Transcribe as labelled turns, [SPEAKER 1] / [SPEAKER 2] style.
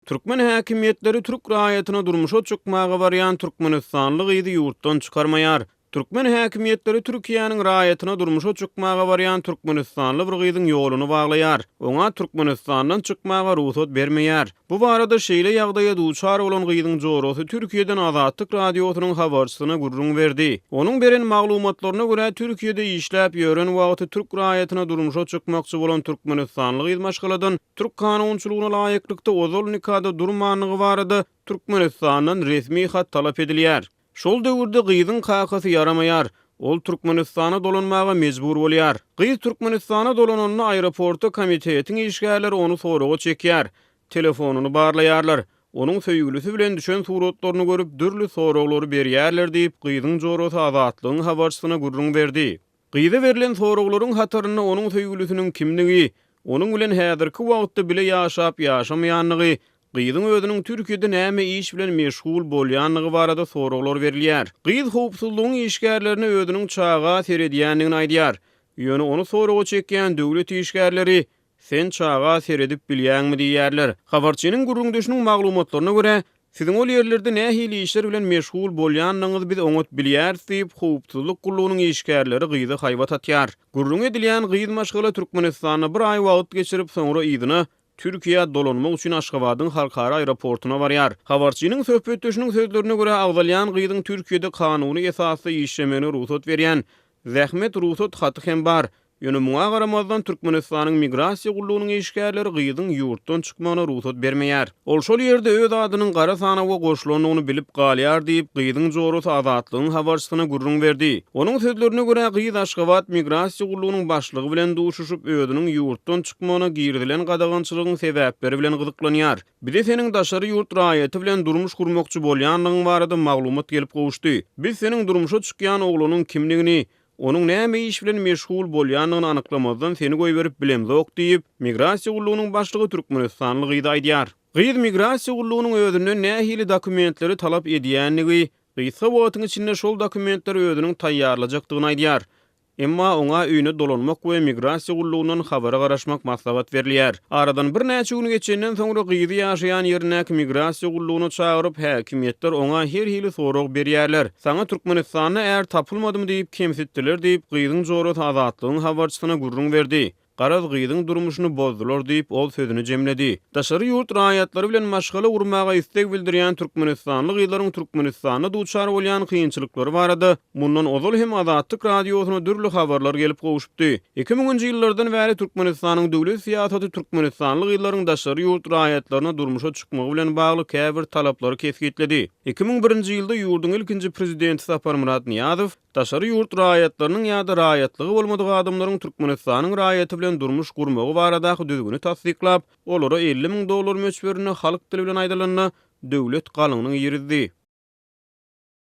[SPEAKER 1] Türkmen häkimetleri Türk raýatyna durmuşa çykmaga barýan Türkmenistanlyk ýygy ýurtdan çykarmaýar. Türkmen häkimetleri Türkiýanyň raýatyna durmuşa çykmaga barýan Türkmenistanly bir gyzyň ýolunu baglaýar. Oňa Türkmenistandan çykmaga ruhsat bermeýär. Bu barada şeýle ýagdaýa duçar bolan gyzyň jorosy Türkiýeden Azatlyk radiosynyň habarçysyna gurrun berdi. Onuň beren maglumatlaryna görä Türkiýede işläp ýören wagty Türk raýatyna durmuşa çykmakçy bolan Türkmenistanlyk ýyzmaşgaladan Türk kanunçylygyna laýyklykda ozal nikada durmanlygy barada Türkmenistandan resmi hat talap edilýär. Şol döwürde gyzyň kakasy yaramaýar. Ol Türkmenistana dolanmaga mejbur bolýar. Gyz Türkmenistana dolananyny aeroporta komitetiň işgärleri onu soraga çekýär. Telefonuny barlaýarlar. Onuň söýgülisi bilen düşen suratlaryny görüp dürli soraglary berýärler diýip gyzyň jorosy Azatlygyň habarçysyna gurrun berdi. Gyza berilen soraglaryň hataryny onuň söýgülisiniň kimligi, onuň bilen häzirki wagtda bile ýaşap ýaşamaýanlygy, gyzyň özüniň Türkiýede näme iş bilen meşgul bolýanlygy barada soraglar berilýär. Gyz howpsuzlygyň işgärlerini özüniň çaga seredýändigini aýdýar. Ýöne onu soraga çekýän döwlet işgärleri sen çaga seredip bilýärmi diýýärler. Habarçynyň gurrundaşynyň maglumatlaryna görä, siziň ol ýerlerde nähili işler bilen meşgul bolýanlygyňyzy biz oňat bilýäris diýip howpsuzlyk gullugynyň işgärleri gyzy haýbat atýar. Gurrun edilýän gyz maşgala Türkmenistana bir aý wagt geçirip soňra ýygyna Türkiýe dolanmak üçin Aşgabatyň halkara aeroportuna barýar. Habarçynyň söhbetdeşiniň sözlerine görä awdalýan gyzyň Türkiýede kanuny esasy işlemeni ruhsat berýän zähmet ruhsat haty hem bar. Ýöne muňa garamazdan Türkmenistanyň migrasiýa gullugynyň işgärleri gyzyň ýurtdan çykmagyna ruhsat bermeýär. Ol şol ýerde öz adynyň gara sanaga goşulanyny bilip galýar diýip gyzyň jorosy Azatlygyň habarçysyna gurrun berdi. Onuň sözlerine görä gyz Aşgabat migrasiýa gullugynyň başlygy bilen duşuşyp özüniň ýurtdan çykmagyna girdilen gadagançylygyň sebäpleri bilen gyzyklanýar. Bize seniň daşary ýurt raýaty bilen durmuş gurmakçy bolýanlygyň barada maglumat gelip gowuşdy. Biz seniň durmuşa çykýan oglanyň kimligini, onuň näme iş bilen meşgul bolýanlygyny anyklamazdan seni goý berip bilemzok diýip migrasiýa gullugynyň başlygy Türkmenistanlyk gyzy aýdýar. Gyz migrasiýa gullugynyň özünden nähili dokumentleri talap edýänligi, gyza wagtyň içinde şol dokumentleri özüniň taýýarlajakdygyny aýdýar. Emma oňa öýüne dolanmak we migrasiýa gullugynyň habara garaşmak maslahat berilýär. Aradan bir näçe gün geçenden soňra gyzy ýaşaýan ýerine migrasiýa gullugyny çagyryp häkimetler oňa her hili sorag berýärler. Saňa Türkmenistana är tapylmadymy diýip kemsitdiler diýip gyzyň jorosy Azatlygyň habarçysyna gurrun berdi. Garaz gyzyň durmuşyny bozdular diýip ol sözüni jemledi. Daşary ýurt raýatlary bilen maşgala urmaga istek bildirýän Türkmenistanlyk gyzlaryň Türkmenistana duçar bolýan kynçylyklary barada mundan ozal hem Azatlyk radiosyna dürli habarlar gelip gowuşupdy. 2000-nji ýyllardan bäri Türkmenistanyň döwlet siýasaty Türkmenistanlyk gyzlaryň daşary ýurt raýatlaryna durmuşa çykmagy bilen bagly käbir talaplary kesgitledi. 2001-nji ýylda ýurduň ilkinji prezidenti Sapar Murat Niýazow daşary ýurt raýatlarynyň ýa-da raýatlygy bolmadygy adamlaryň Türkmenistanyň raýaty bilen durmuş gurmagy baradaky düzgüni tasdiklap, olara $50.000 möçberini halk dili bilen aýdylanyna döwlet galynyny ýeridi.